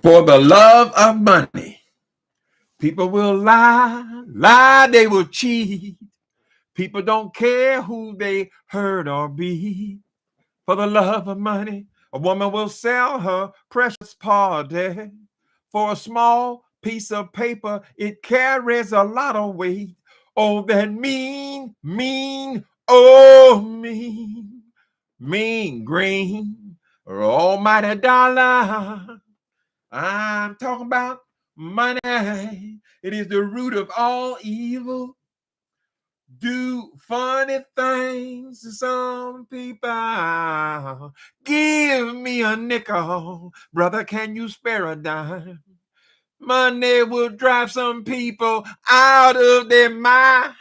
For the love of money, people will lie, they will cheat. People don't care who they hurt or beat. For the love of money, a woman will sell her precious party. For a small piece of paper, it carries a lot of weight. Oh, that mean, oh, mean green, almighty dollar. I'm talking about money. It is the root of all evil. Do funny things to some people. Give me a nickel. Brother, can you spare a dime? Money will drive some people out of their mind.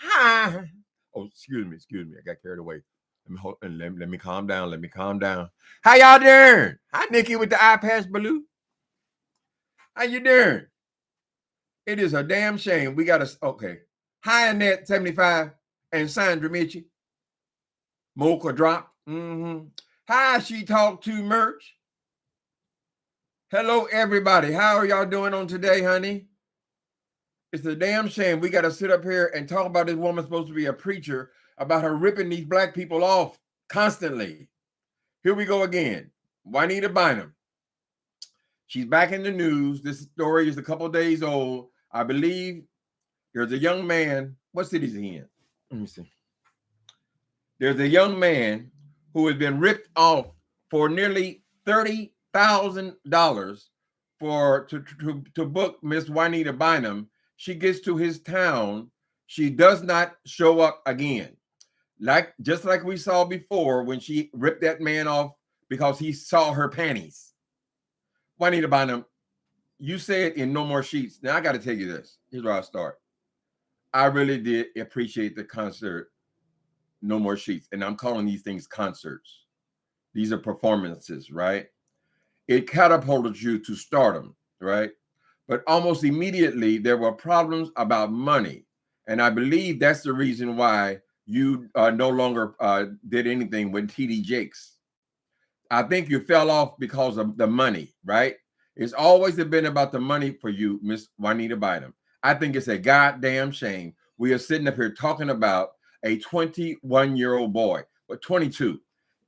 Oh, excuse me. I got carried away. Let me calm down. How y'all doing? Hi, Nikki with the eye patch blue. How you doing? It is a damn shame. We got to, okay. Hi, Annette 75 and Sandra Mitchie. Mocha Drop. Hi, She Talk to Merch. Hello, everybody. How are y'all doing on today, honey? It's a damn shame we got to sit up here and talk about this woman supposed to be a preacher about her ripping these black people off constantly. Here we go again. Juanita Bynum. She's back in the news. This story is a couple days old. I believe there's a young man. What city is he in? Let me see. There's a young man who has been ripped off for nearly $30,000 to book Miss Juanita Bynum. She gets to his town. She does not show up again. Just like we saw before when she ripped that man off because he saw her panties. Juanita Bynum, you said in No More Sheets. Now I got to tell you this. Here's where I start. I really did appreciate the concert, No More Sheets. And I'm calling these things concerts. These are performances, right? It catapulted you to stardom, right? But almost immediately, there were problems about money. And I believe that's the reason why you no longer did anything with TD Jakes. I think you fell off because of the money, right? It's always been about the money for you, Miss Juanita Bynum. I think it's a goddamn shame. We are sitting up here talking about a 21-year-old boy, but 22,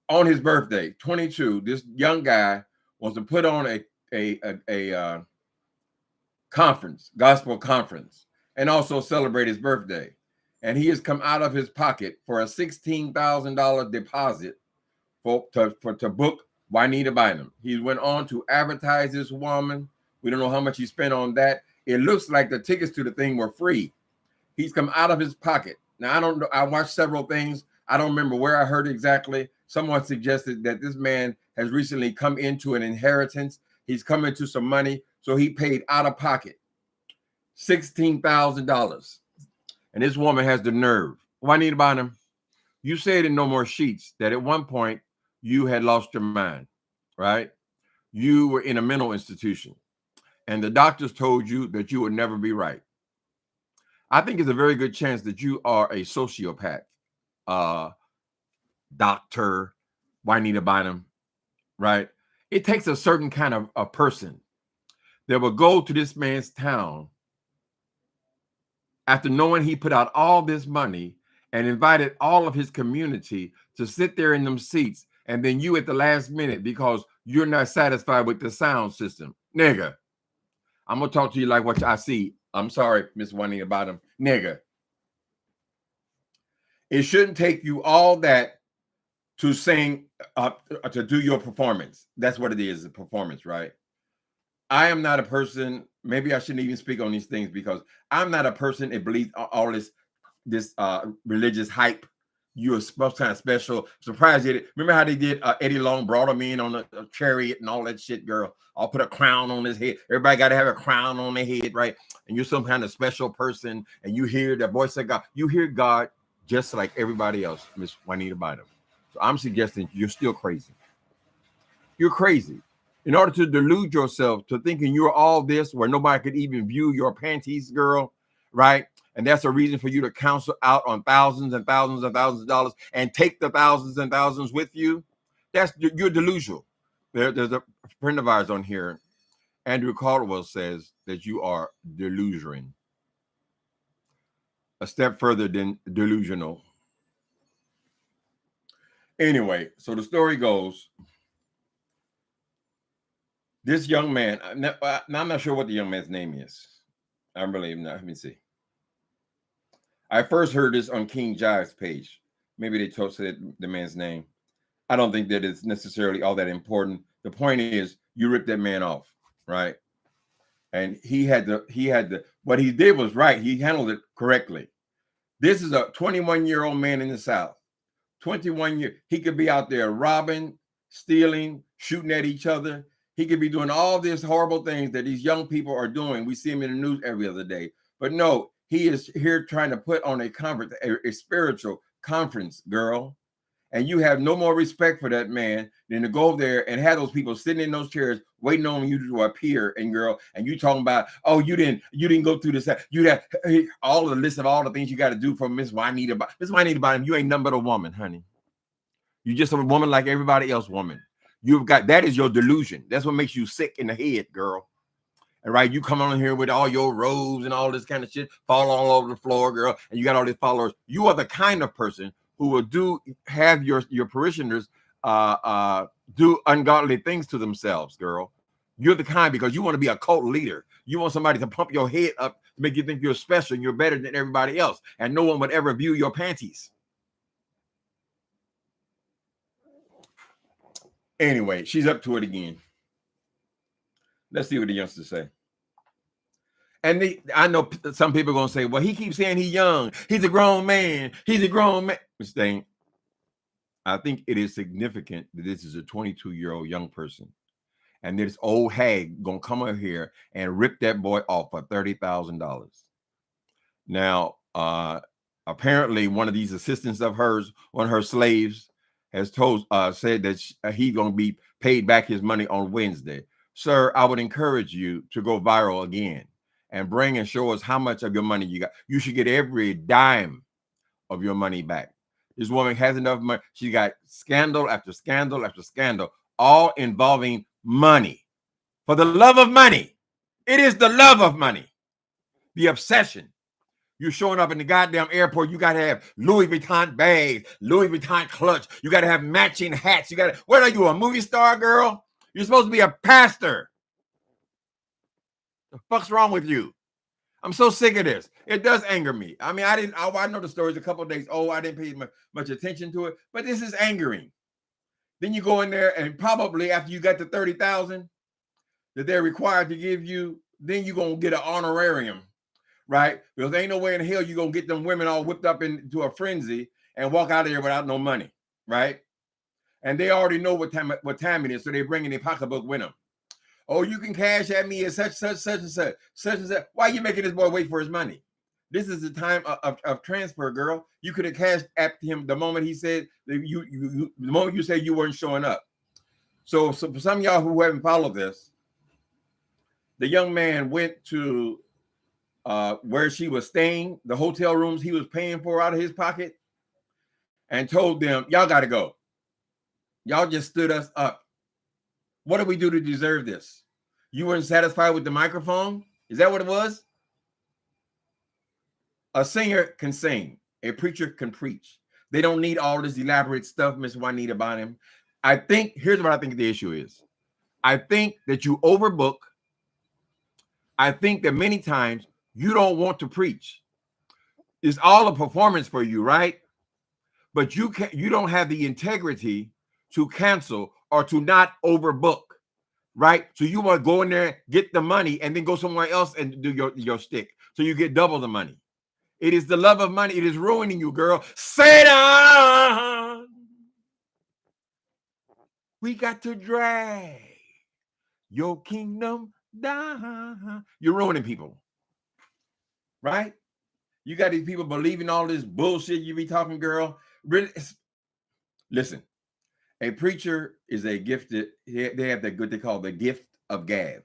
on his birthday, 22. This young guy wants to put on a conference, gospel conference, and also celebrate his birthday. And he has come out of his pocket for a $16,000 deposit to book Juanita Bynum. He went on to advertise this woman. We don't know how much he spent on that. It looks like the tickets to the thing were free. He's come out of his pocket. Now, I don't know. I watched several things. I don't remember where I heard exactly. Someone suggested that this man has recently come into an inheritance. He's come into some money. So he paid out of pocket $16,000. And this woman has the nerve. Juanita Bynum, you said in No More Sheets that at one point you had lost your mind, right? You were in a mental institution and the doctors told you that you would never be right. I think it's a very good chance that you are a sociopath, Dr. Juanita Bynum, right? It takes a certain kind of a person that will go to this man's town after knowing he put out all this money and invited all of his community to sit there in them seats, and then you at the last minute because you're not satisfied with the sound system. Nigga, I'm going to talk to you like what I see. I'm sorry, Miss Juanita Bynum. Nigga. It shouldn't take you all that to sing, to do your performance. That's what it is, a performance, right? I am not a person, maybe I shouldn't even speak on these things because I'm not a person that believes all this religious hype. You're supposed to kind of special. Surprised you did. Remember how they did Eddie Long brought him in on a chariot and all that shit, girl. I'll put a crown on his head. Everybody got to have a crown on their head, right? And you're some kind of special person and you hear the voice of God. You hear God just like everybody else, Miss Juanita Bynum. So I'm suggesting you're still crazy. You're crazy. In order to delude yourself to thinking you're all this where nobody could even view your panties, girl, right? And that's a reason for you to counsel out on thousands and thousands and thousands of dollars and take the thousands and thousands with you. You're delusional. There's a friend of ours on here, Andrew Caldwell, says that you are delusional, a step further than delusional. Anyway, so the story goes, this young man, I'm not sure what the young man's name is. I'm really not. Let me see. I first heard this on King Jive's page. Maybe they said the man's name. I don't think that it's necessarily all that important. The point is, you ripped that man off, right? And he had what he did was right. He handled it correctly. This is a 21-year-old man in the South. 21 years. He could be out there robbing, stealing, shooting at each other. He could be doing all these horrible things that these young people are doing. We see him in the news every other day. But no, he is here trying to put on a conference, a spiritual conference, girl. And you have no more respect for that man than to go there and have those people sitting in those chairs waiting on you to appear, and girl, and you talking about, oh, you didn't go through this. You that all the list of all the things you got to do for Miss Juanita. Miss Juanita Bynum, you ain't nothing but a woman, honey. You just a woman like everybody else woman. You've got, that is your delusion. That's what makes you sick in the head, girl. And right, you come on here with all your robes and all this kind of shit, fall all over the floor, girl, and you got all these followers. You are the kind of person who will have your parishioners do ungodly things to themselves, girl. You're the kind, because you want to be a cult leader. You want somebody to pump your head up to make you think you're special and you're better than everybody else, and no one would ever view your panties. Anyway, she's up to it again. Let's see what the youngsters say. And I know some people are going to say, well, he keeps saying he's young. He's a grown man. He's a grown man. Saying, I think it is significant that this is a 22-year-old young person. And this old hag going to come over here and rip that boy off for $30,000. Now, apparently one of these assistants of hers, one of her slaves, has said that he's going to be paid back his money on Wednesday. Sir, I would encourage you to go viral again and bring and show us how much of your money you got. You should get every dime of your money back. This woman has enough money. She got scandal after scandal after scandal, all involving money. For the love of money. It is the love of money. The obsession. You're showing up in the goddamn airport. You got to have Louis Vuitton bags, Louis Vuitton clutch. You got to have matching hats. What are you, a movie star, girl? You're supposed to be a pastor. The fuck's wrong with you? I'm so sick of this. It does anger me. I mean, I know the story's a couple of days old. I didn't pay much attention to it, but this is angering. Then you go in there and probably after you got the $30,000 that they're required to give you, then you're going to get an honorarium, right? Because there ain't no way in hell you're going to get them women all whipped up into a frenzy and walk out of there without no money, right? And they already know what time it is, so they're bringing their pocketbook with them. Oh, you can cash at me at such and such. Why are you making this boy wait for his money? This is the time of transfer, girl. You could have cashed at him the moment he said the moment you said you weren't showing up. So for some of y'all who haven't followed this, the young man went to where she was staying, the hotel rooms he was paying for out of his pocket, and told them, y'all got to go. Y'all just stood us up. What did we do to deserve this? You weren't satisfied with the microphone? Is that what it was? A singer can sing. A preacher can preach. They don't need all this elaborate stuff, Miss Juanita Bynum. Here's what I think the issue is. I think that you overbook. I think that many times you don't want to preach. It's all a performance for you, right? But you don't have the integrity to cancel or to not overbook, right? So you want to go in there, get the money, and then go somewhere else and do your stick. So you get double the money. It is the love of money. It is ruining you, girl. Satan! We got to drag your kingdom down. You're ruining people, right? You got these people believing all this bullshit you be talking, girl. Really, listen. A preacher is a gifted, they have what they call the gift of gab.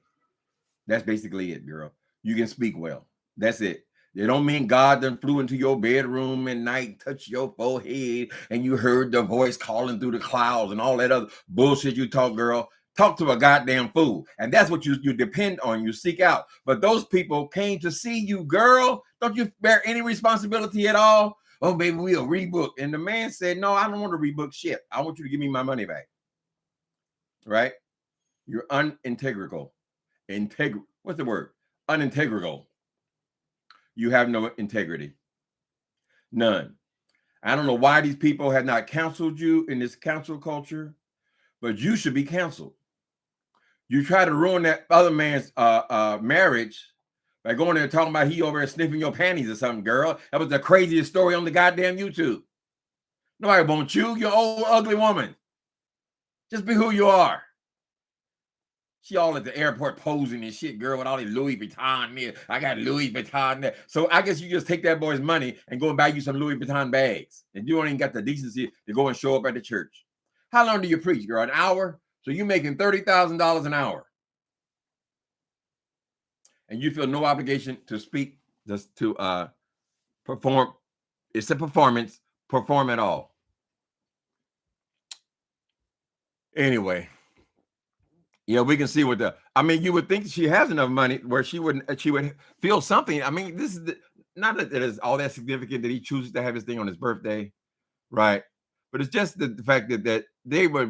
That's basically it, girl. You can speak well. That's it. They don't mean God done flew into your bedroom at night, touched your forehead, and you heard the voice calling through the clouds and all that other bullshit you talk, girl. talk to a goddamn fool. And that's what you depend on, you seek out. But those people came to see you, girl. Don't you bear any responsibility at all? Oh, baby, we'll rebook. And the man said, no, I don't want to rebook shit. I want you to give me my money back. Right? You're unintegral. What's the word? Unintegral. You have no integrity. None. I don't know why these people have not counseled you in this counsel culture, but you should be counseled. You try to ruin that other man's marriage by going there and talking about he over there sniffing your panties or something, girl. That was the craziest story on the goddamn YouTube. Nobody wants you. You're an old, ugly woman. Just be who you are. She all at the airport posing and shit, girl, with all these Louis Vuitton there. I got Louis Vuitton there. So I guess you just take that boy's money and go and buy you some Louis Vuitton bags. And you don't even got the decency to go and show up at the church. How long do you preach, girl? An hour? So you're making $30,000 an hour. And you feel no obligation to speak, just to perform. It's a performance. Perform at all. Anyway. Yeah, we can see what you would think she has enough money where she would feel something. I mean, this is not that it is all that significant that he chooses to have his thing on his birthday, right? But it's just the fact that they were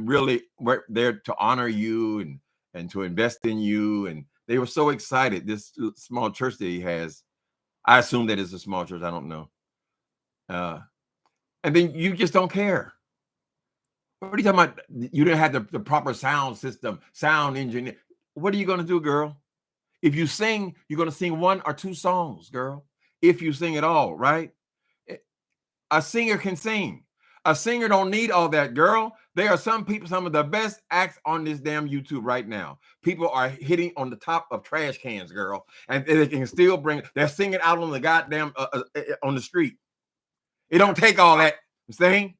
there to honor you and to invest in you, and they were so excited. This small church that he has, I assume that it's a small church. I don't know. And then you just don't care. What are you talking about? You didn't have the proper sound system, sound engineer. What are you going to do, girl? If you sing, you're going to sing 1 or 2 songs, girl. If you sing at all, right? A singer can sing. A singer don't need all that, girl. There are some people, some of the best acts on this damn YouTube right now. People are hitting on the top of trash cans, girl. And they can still they're singing out on the goddamn, on the street. It don't take all that. Sing.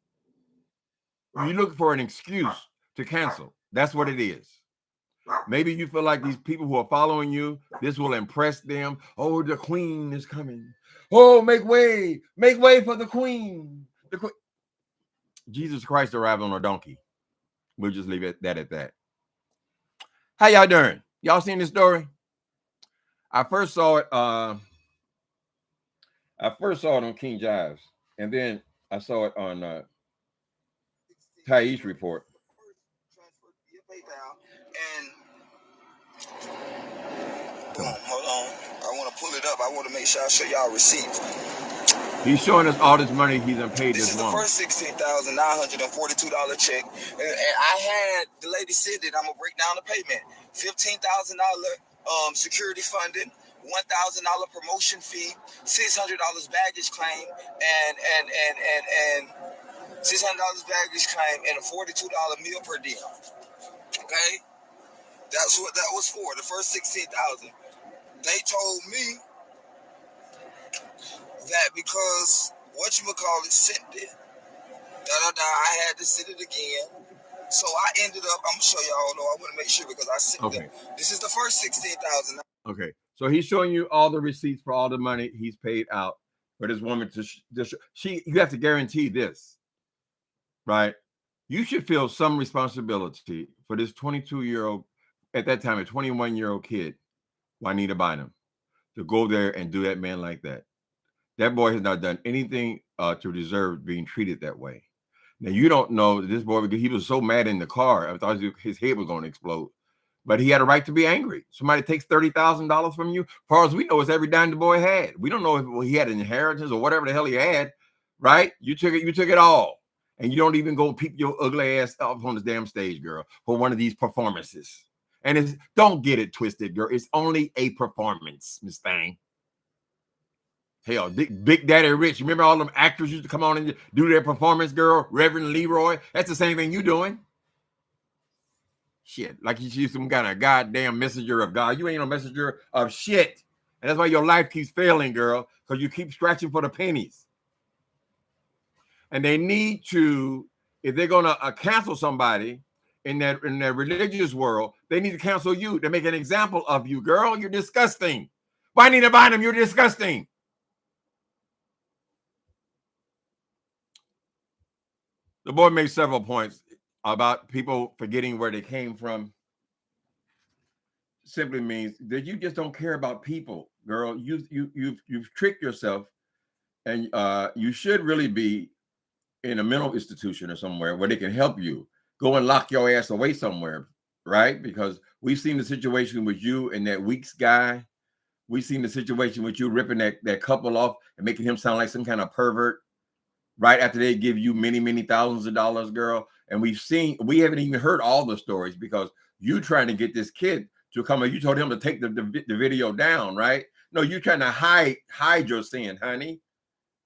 You look for an excuse to cancel. That's what it is. Maybe you feel like these people who are following you, this will impress them. Oh, the queen is coming. Oh, make way for the queen. Jesus Christ arrived on a donkey. We'll just leave it at that. How y'all doing? Y'all seen this story? I first saw it on King Jives, and then I saw it on Thais report. And boom, hold on. I want to pull it up. I want to make sure I show y'all receipts. He's showing us all this money he's paid this woman. This is the first $16,942 check. And I had the lady send it. I'm going to break down the payment. $15,000 security funding, $1,000 promotion fee, $600 baggage claim, and $600 baggage claim, and a $42 meal per diem. Okay? That's what that was for, the first $16,000. They told me that because sent it, I had to send it again. So I ended up, I'm gonna show y'all, though I want to make sure because I sent it. This is the first $16,000. Okay, so he's showing you all the receipts for all the money he's paid out for this woman you have to guarantee this, right? You should feel some responsibility for this 22-year-old, at that time, a 21-year-old kid, Juanita Bynum, to go there and do that man like that. That boy has not done anything to deserve being treated that way. Now, you don't know this boy because he was so mad in the car. I thought his head was going to explode. But he had a right to be angry. Somebody takes $30,000 from you. As far as we know, it's every dime the boy had. We don't know if he had an inheritance or whatever the hell he had, right? You took it all. And you don't even go peep your ugly ass up on this damn stage, girl, for one of these performances. And don't get it twisted, girl. It's only a performance, Miss Thang. Hell, Big Daddy Rich. You remember all them actors used to come on and do their performance, girl? Reverend Leroy. That's the same thing you doing. Shit, like you some kind of goddamn messenger of God. You ain't no messenger of shit. And that's why your life keeps failing, girl, because you keep scratching for the pennies. And they need to, if they're going to cancel somebody in their religious world, they need to cancel you. They make an example of you, girl. You're disgusting. Juanita Bynum, you're disgusting. The boy made several points about people forgetting where they came from. simply means that you just don't care about people, girl. You've tricked yourself, and you should really be in a mental institution or somewhere where they can help you. Go and lock your ass away somewhere, right? Because we've seen the situation with you and that Weeks guy. We've seen the situation with you ripping that couple off and making him sound like some kind of pervert right after they give you many, many thousands of dollars, girl. And we haven't even heard all the stories because you trying to get this kid to come. You told him to take the video down, right? No, you're trying to hide your sin, honey.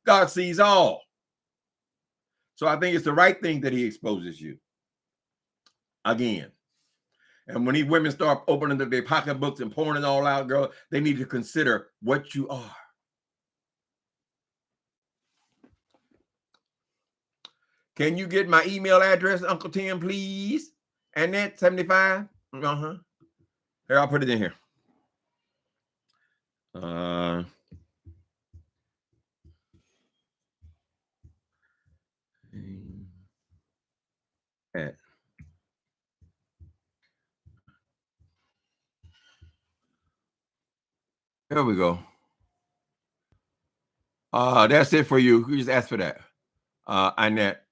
God sees all. So I think it's the right thing that he exposes you again. And when these women start opening their pocketbooks and pouring it all out, girl, they need to consider what you are. Can you get my email address, Uncle Tim, please? Annette 75. Here, I'll put it in here. Here we go. That's it for you. You just asked for that. Annette.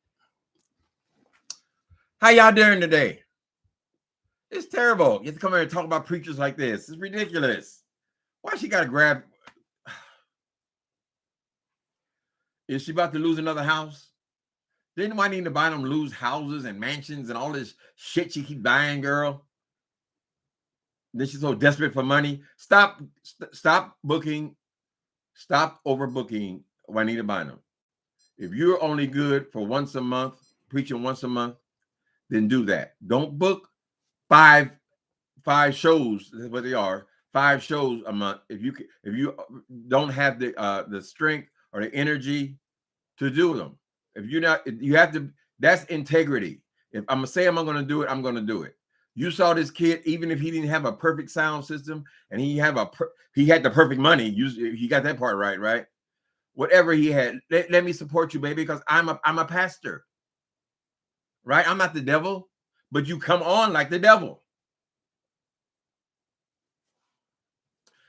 How y'all doing today? It's terrible. You have to come here and talk about preachers like this. It's ridiculous. Why she gotta grab? Is she about to lose another house? Didn't Juanita Bynum lose houses and mansions and all this shit she keep buying, girl? Then she's so desperate for money. Stop booking. Stop overbooking Juanita Bynum. If you're only good for once a month, preaching once a month, then do that. Don't book five shows. That's what they are. 5 shows a month. If you don't have the strength or the energy to do them. If you're not, you have to. That's integrity. If I'm gonna say I'm gonna do it, I'm gonna do it. You saw this kid, even if he didn't have a perfect sound system and he had the perfect money. He got that part right, right? Whatever he had, let me support you, baby, because I'm a pastor, right? I'm not the devil, but you come on like the devil.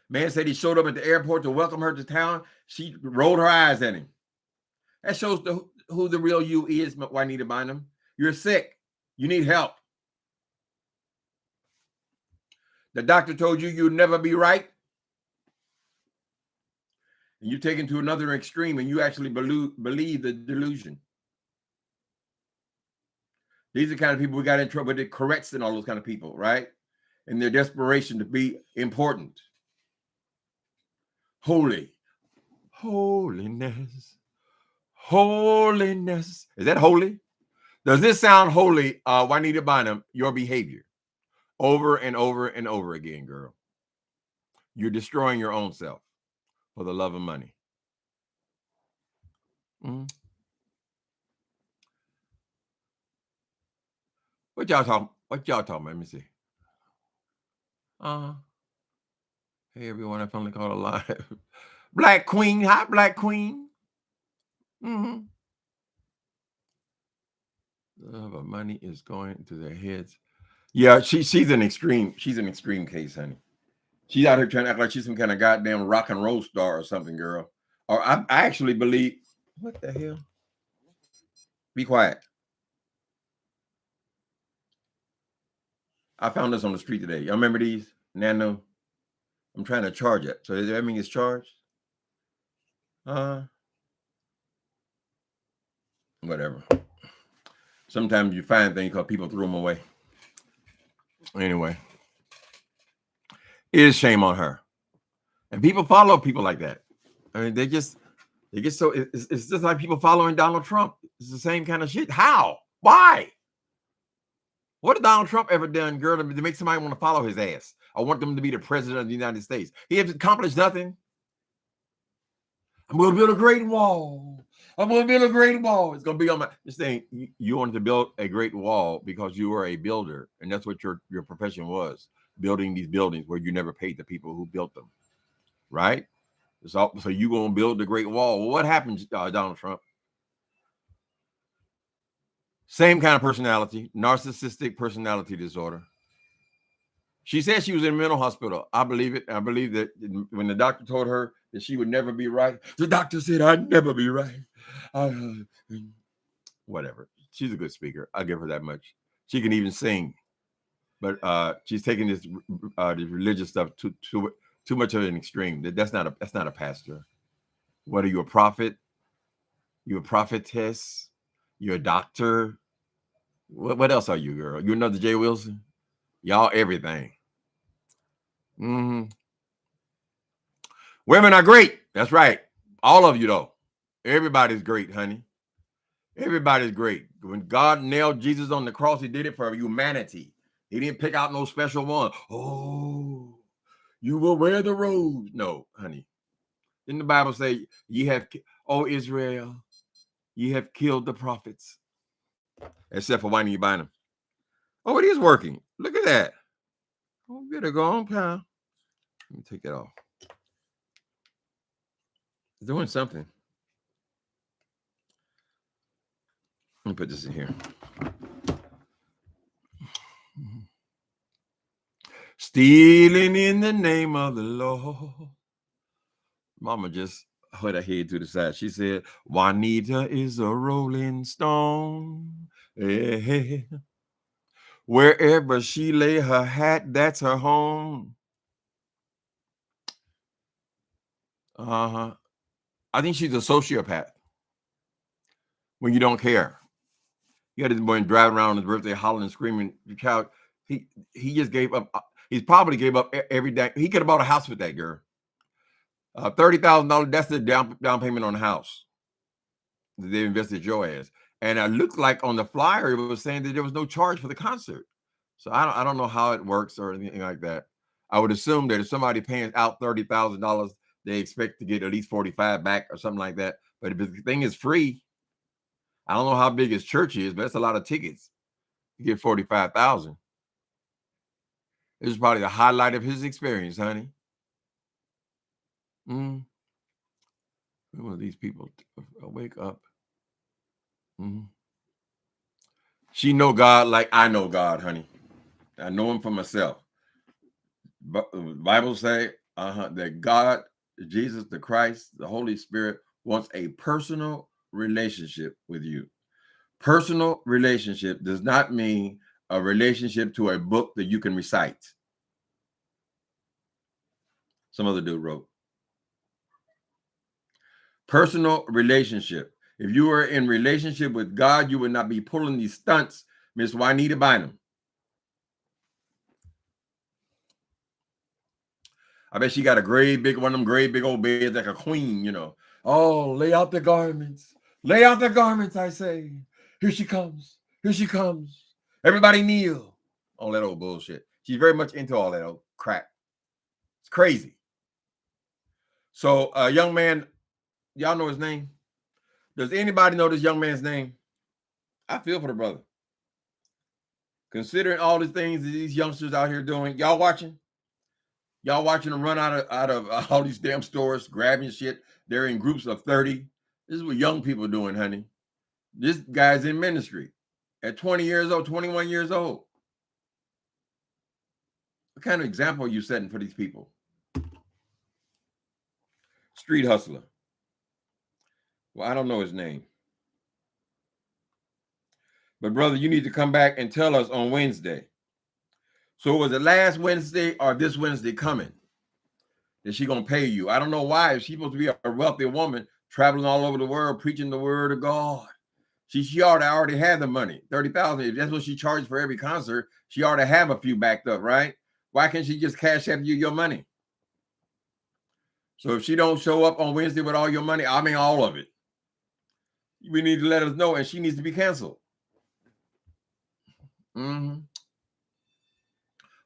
Man said he showed up at the airport to welcome her to town. She rolled her eyes at him. That shows who the real you is, Juanita Bynum. You're sick. You need help. The doctor told you you'll never be right. And you take it to another extreme and you actually believe the delusion. These are the kind of people we got in trouble with, the Corettes and all those kind of people, right? In their desperation to be important. Holiness. Is that holy? Does this sound holy, Juanita Bynum, your behavior? Over and over and over again, girl. You're destroying your own self for the love of money. What y'all talking about? Let me see. Hey, everyone, I finally caught alive. Black Queen. Hi, Black Queen. But money is going to their heads. Yeah, she's an extreme. She's an extreme case, honey. She's out here trying to act like she's some kind of goddamn rock and roll star or something, girl. Or I actually believe. What the hell? Be quiet. I found this on the street today. Y'all remember these? Nano. I'm trying to charge it. So does that mean it's charged? Whatever. Sometimes you find things because people threw them away. Anyway, it is shame on her. And people follow people like that. I mean, they get so, it's just like people following Donald Trump. It's the same kind of shit. How? Why? What has Donald Trump ever done, girl, to make somebody want to follow his ass? I want them to be the president of the United States. He has accomplished nothing. I'm going to build a great wall. I'm going to build a great wall. It's going to be on this thing. You wanted to build a great wall because you were a builder. And that's what your profession was, building these buildings where you never paid the people who built them. Right? So you're going to build the great wall. Well, what happened, Donald Trump? Same kind of personality, narcissistic personality disorder. She said she was in a mental hospital. I believe it. I believe that when the doctor told her that she would never be right, the doctor said, I'd never be right. Whatever. She's a good speaker. I'll give her that much. She can even sing. But she's taking this religious stuff too much of an extreme. That's not a pastor. What are you, a prophet? You a prophetess? You're a doctor? What else are you, girl? You another Jay Wilson? Y'all everything. Women are great. That's right. All of you, though. Everybody's great, honey. Everybody's great. When God nailed Jesus on the cross, he did it for humanity. He didn't pick out no special one. Oh, you will wear the robe. No, honey. Didn't the Bible say, oh, Israel, ye have killed the prophets? Except for Juanita Bynum. Oh, it is working. Look at that. Oh, better go on, pal. Let me take it off. It's doing something. Let me put this in here. Stealing in the name of the Lord. Mama just put her head to the side. She said, Juanita is a rolling stone. Hey. Wherever she lay her hat, that's her home. I think she's a sociopath. When you don't care. You had this boy driving around on his birthday, hollering and screaming. The child, he just gave up. He probably gave up every day. He could have bought a house with that girl. $30,000. That's the down payment on the house. They invested your ass. And it looked like on the flyer it was saying that there was no charge for the concert. So I don't know how it works or anything like that. I would assume that if somebody paying out $30,000, they expect to get at least 45 back or something like that. But if the thing is free, I don't know how big his church is, but that's a lot of tickets. You get 45,000. This is probably the highlight of his experience, honey. When will these people wake up? She know God like I know God, honey. I know him for myself. But the Bible say that God, Jesus the Christ, the Holy Spirit wants a personal relationship with you. Personal relationship does not mean a relationship to a book that you can recite. Some other dude wrote. Personal relationship. If you were in relationship with God, you would not be pulling these stunts, Miss Juanita Bynum. I bet she got a great big one of them great big old beds like a queen, you know. Oh, lay out the garments. Lay out the garments, I say. Here she comes. Here she comes. Everybody kneel. All that old bullshit. She's very much into all that old crap. It's crazy. So, young man, y'all know his name? Does anybody know this young man's name? I feel for the brother. Considering all the things that these youngsters out here doing, y'all watching? Y'all watching them run out of all these damn stores, grabbing shit. They're in groups of 30. This is what young people are doing, honey. This guy's in ministry at 20 years old, 21 years old. What kind of example are you setting for these people? Street hustler. Well, I don't know his name. But brother, you need to come back and tell us on Wednesday. So was it last Wednesday or this Wednesday coming? Is she going to pay you? I don't know why. If she's supposed to be a wealthy woman traveling all over the world, preaching the word of God. She ought to already have the money, $30,000. If that's what she charged for every concert, she ought to have a few backed up, right? Why can't she just cash out you your money? So if she don't show up on Wednesday with all your money, I mean all of it, we need to let us know, and she needs to be canceled. Well,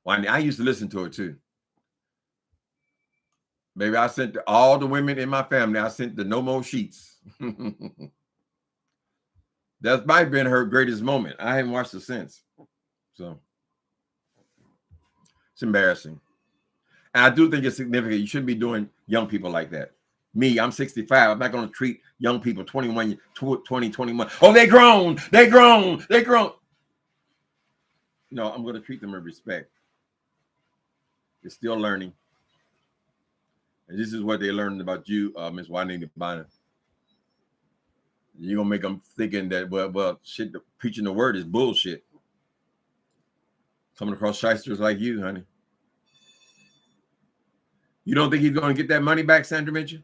I used to listen to her too. Baby, I sent all the women in my family, I sent the no more sheets. That might have been her greatest moment. I haven't watched it since. So it's embarrassing. And I do think it's significant. You shouldn't be doing young people like that. Me, I'm 65. I'm not going to treat young people 21, 20, 21. Oh, they grown. They grown. They grown. No, I'm going to treat them with respect. They're still learning. And this is what they learned about you, Miss Juanita Bynum. You're going to make them thinking that, well, shit, preaching the word is bullshit. Coming across shysters like you, honey. You don't think he's going to get that money back, Sandra Mitchell?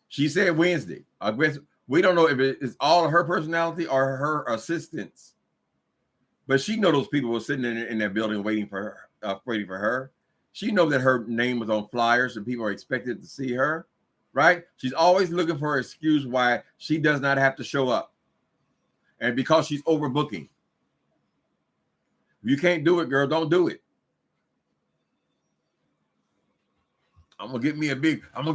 She said Wednesday. I guess we don't know if it's all her personality or her assistants. But she know those people were sitting in that building waiting for her. She knows that her name was on flyers and people are expected to see her, right? She's always looking for an excuse why she does not have to show up. And because she's overbooking. If you can't do it, girl, don't do it. I'm going to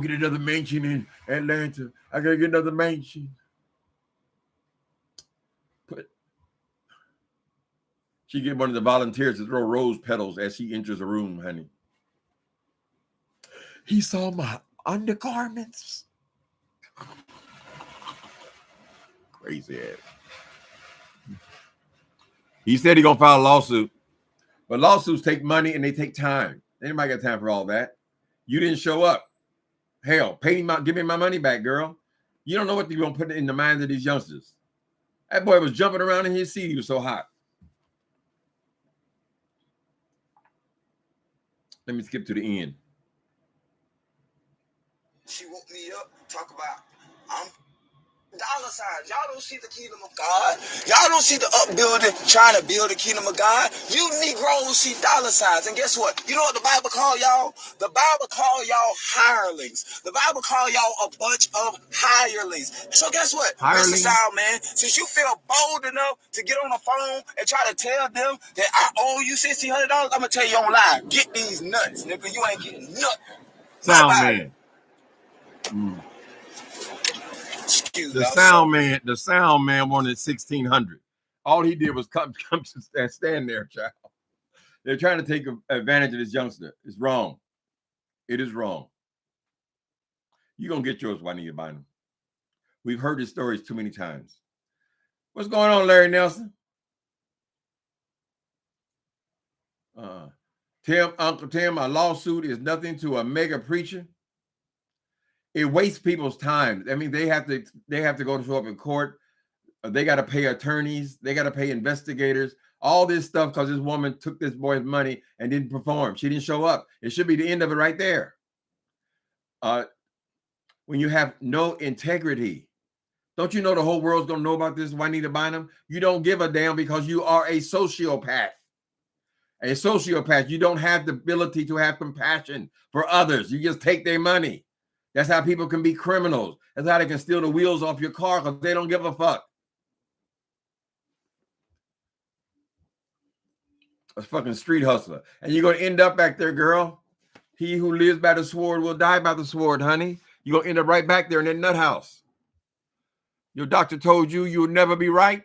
get another mansion in Atlanta. I got to get another mansion. She get one of the volunteers to throw rose petals as she enters the room, honey. He saw my undergarments. Crazy ass. He said he's going to file a lawsuit. But lawsuits take money and they take time. Anybody got time for all that? You didn't show up. Hell, give me my money back, girl. You don't know what you're going to put in the minds of these youngsters. That boy was jumping around in his seat. He was so hot. Let me skip to the end. She woke me up, talk about, I'm dollar signs. Y'all don't see the kingdom of God. Y'all don't see the upbuilding, trying to build the kingdom of God. You Negroes see dollar signs. And guess what? You know what the Bible call y'all? The Bible call y'all hirelings. The Bible call y'all a bunch of hirelings. So guess what? Mr. Sound Man, since you feel bold enough to get on the phone and try to tell them that I owe you $1,600, I'm going to tell you on live. Get these nuts, nigga. You ain't getting nothing. Sound Man. The sound man wanted 1,600. All he did was come to stand there, child. They're trying to take advantage of this youngster. It's wrong. It is wrong. You're going to get yours, Juanita Bynum. We've heard his stories too many times. What's going on, Larry Nelson? Uncle Tim, a lawsuit is nothing to a mega preacher. It wastes people's time. I mean, they have to go to show up in court. They got to pay attorneys. They got to pay investigators. All this stuff because this woman took this boy's money and didn't perform. She didn't show up. It should be the end of it right there. When you have no integrity, don't you know the whole world's going to know about this, Juanita Bynum? You don't give a damn because you are a sociopath. A sociopath, you don't have the ability to have compassion for others. You just take their money. That's how people can be criminals. That's how they can steal the wheels off your car because they don't give a fuck. A fucking street hustler. And you're going to end up back there, girl. He who lives by the sword will die by the sword, honey. You're going to end up right back there in that nut house. Your doctor told you you'll never be right.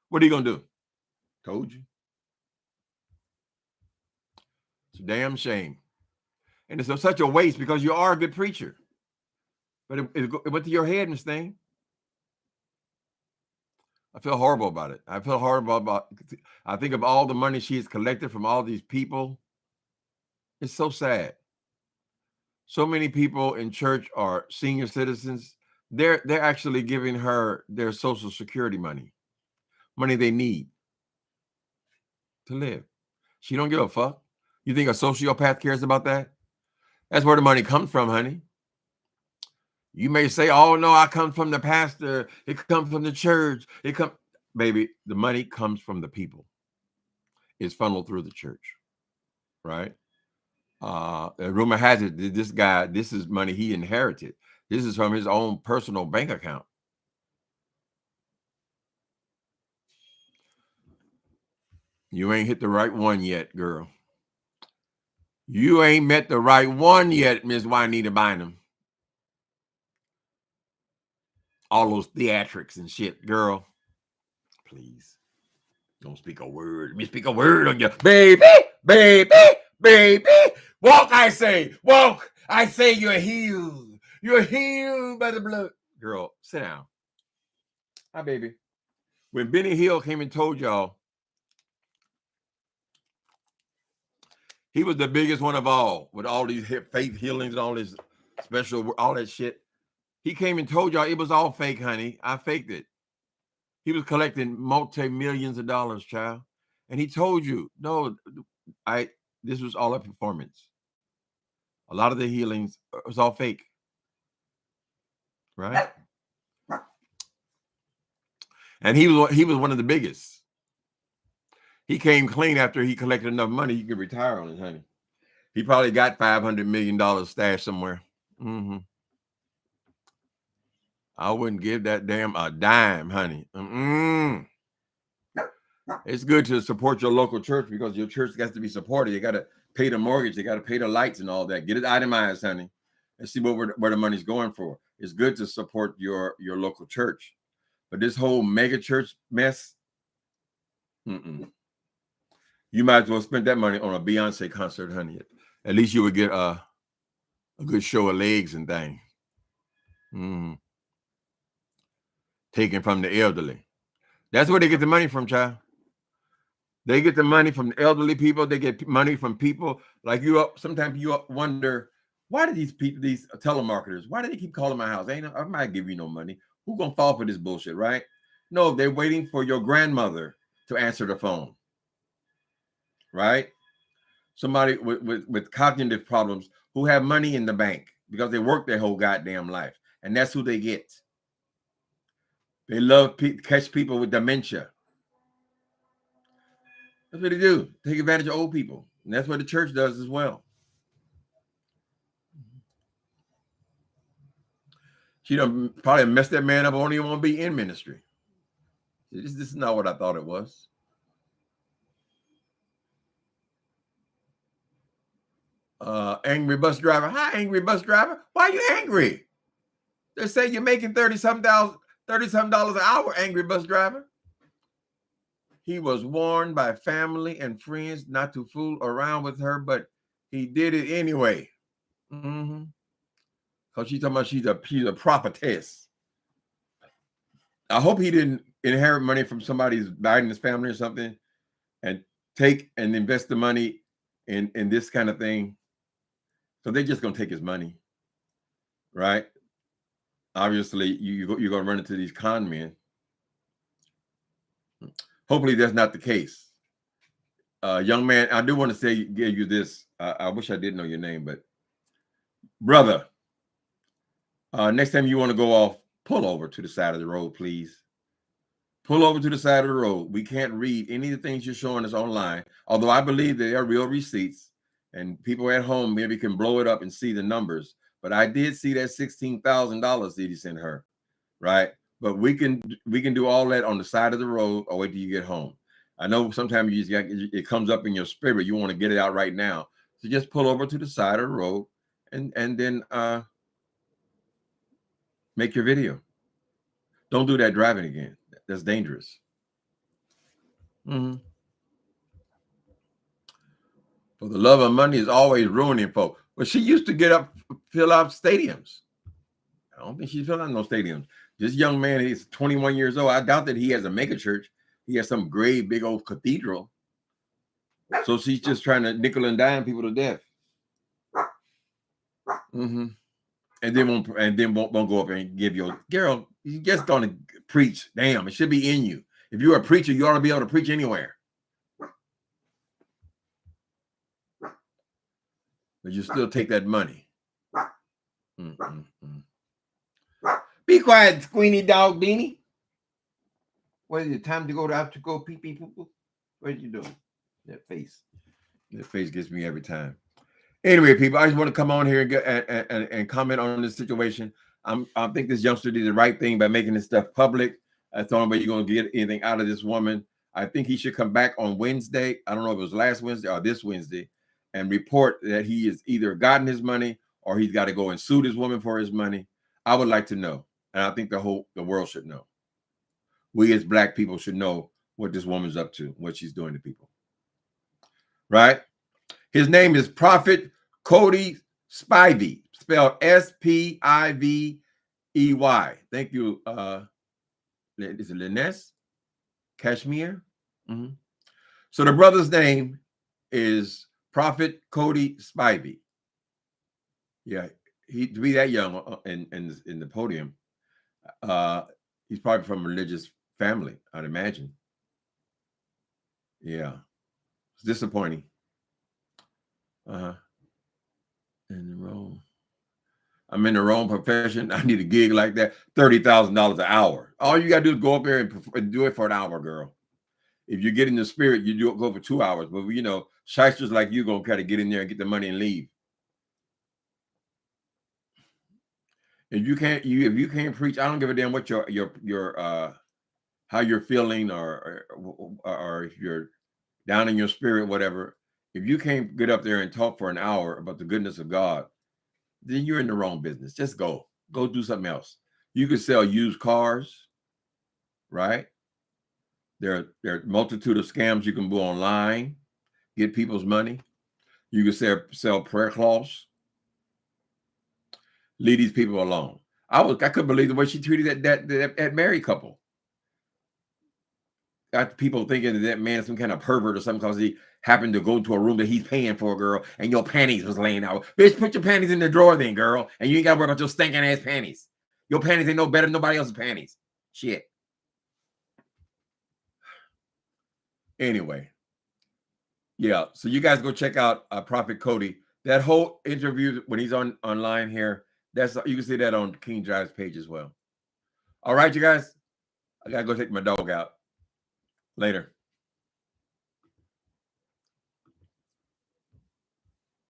What are you going to do? Told you. It's a damn shame. And it's such a waste because you are a good preacher. But it went to your head, Miss Thing. I feel horrible about it. I feel horrible about I think of all the money she's collected from all these people. It's so sad. So many people in church are senior citizens. They're actually giving her their Social Security money they need to live. She don't give a fuck. You think a sociopath cares about that? That's where the money comes from, honey. You may say, oh, no, I come from the pastor. It comes from the church. Baby, the money comes from the people. It's funneled through the church, right? Rumor has it that this guy, this is money he inherited. This is from his own personal bank account. You ain't hit the right one yet, girl. You ain't met the right one yet, Miss Juanita Bynum. All those theatrics and shit, girl. Please. Don't speak a word. Let me speak a word on you. Baby. Walk, I say. Walk. I say you're healed. You're healed by the blood. Girl, sit down. Hi, baby. When Benny Hill came and told y'all He was the biggest one of all, with all these faith healings and all this special, all that shit. He came and told y'all it was all fake, honey. I faked it. He was collecting multi-millions of dollars, child. And he told you, no, this was all a performance. A lot of the healings was all fake. Right? And he was one of the biggest. He came clean after he collected enough money he could retire on it, honey. He probably got $500 million stashed somewhere. I wouldn't give that damn a dime, honey. It's good to support your local church because your church has to be supported. You got to pay the mortgage. You got to pay the lights and all that. Get it itemized, honey, and see where the money's going for. It's good to support your local church. But this whole mega church mess, you might as well spend that money on a Beyonce concert, honey. At least you would get a good show of legs and things. Taken from the elderly. That's where they get the money from, child. They get the money from the elderly people. They get money from people like you. Sometimes you wonder, why do these people, these telemarketers, why do they keep calling my house? I might give you no money. Who gonna fall for this bullshit, right? No, they're waiting for your grandmother to answer the phone, right? Somebody with cognitive problems who have money in the bank because they work their whole goddamn life, and that's who they get. They love catch people with dementia. That's what they do. Take advantage of old people, and that's what the church does as well. She done probably messed that man up. Only even want to be in ministry. This is not what I thought it was. Angry bus driver. Hi, angry bus driver. Why are you angry? They say you're making $30-something an hour, angry bus driver. He was warned by family and friends not to fool around with her, but he did it anyway. Because she's talking about she's a prophetess. I hope he didn't inherit money from somebody's Biden's family or something and take and invest the money in this kind of thing. So they're just going to take his money, right? Obviously, you're going to run into these con men. Hopefully, that's not the case. Young man, I do want to give you this. I wish I did know your name, but brother, next time you want to go off, pull over to the side of the road, please. Pull over to the side of the road. We can't read any of the things you're showing us online, although I believe they are real receipts, and people at home maybe can blow it up and see the numbers. But I did see that $16,000 that he sent her, right? But we can do all that on the side of the road or wait till you get home. I know sometimes it comes up in your spirit. You want to get it out right now. So just pull over to the side of the road and then make your video. Don't do that driving again. That's dangerous. For the love of money is always ruining folks. But she used to fill out stadiums. I don't think she's filling out no stadiums. This young man, he's 21 years old. I doubt that he has a mega church. He has some great big old cathedral. So she's just trying to nickel and dime people to death. And then won't go up and give you girl. You just gonna preach. Damn, it should be in you. If you're a preacher, you ought to be able to preach anywhere. But you still take that money. Be quiet, squeamy dog beanie. What is it? Time to go out to go pee pee poo poo? What are you doing? That face gets me every time. Anyway, people, I just want to come on here and comment on this situation. I think this youngster did the right thing by making this stuff public. That's the only way you're going to get anything out of this woman. I think he should come back on Wednesday. I don't know if it was last Wednesday or this Wednesday, and report that he has either gotten his money or he's got to go and sue this woman for his money. I would like to know, and I think the world should know. We as Black people should know what this woman's up to, what she's doing to people. Right? His name is Prophet Cody Spivey, spelled Spivey. Thank you. Is it Linnes? Kashmir? So the brother's name is Prophet Cody Spivey. Yeah, he to be that young in the podium. He's probably from a religious family, I'd imagine. Yeah, it's disappointing. In the wrong. I'm in the wrong profession. I need a gig like that. $30,000 an hour. All you gotta do is go up there and do it for an hour, girl. If you get in the spirit, you do it, go for 2 hours. But you know, shysters like you gonna try to get in there and get the money and leave. If you can't preach, I don't give a damn what your how you're feeling or if you're down in your spirit, whatever. If you can't get up there and talk for an hour about the goodness of God, then you're in the wrong business. Just go do something else. You could sell used cars, right? There are a multitude of scams you can do online, get people's money. You can sell prayer cloths. Leave these people alone. I couldn't believe the way she treated that married couple. Got people thinking that man is some kind of pervert or something because he happened to go to a room that he's paying for, girl, and your panties was laying out. Bitch, put your panties in the drawer then, girl, and you ain't got to worry about your stinking ass panties. Your panties ain't no better than nobody else's panties. Shit. Anyway, yeah. So you guys go check out Prophet Cody. That whole interview when he's online here, you can see that on King Drive's page as well. All right, you guys. I gotta go take my dog out. Later.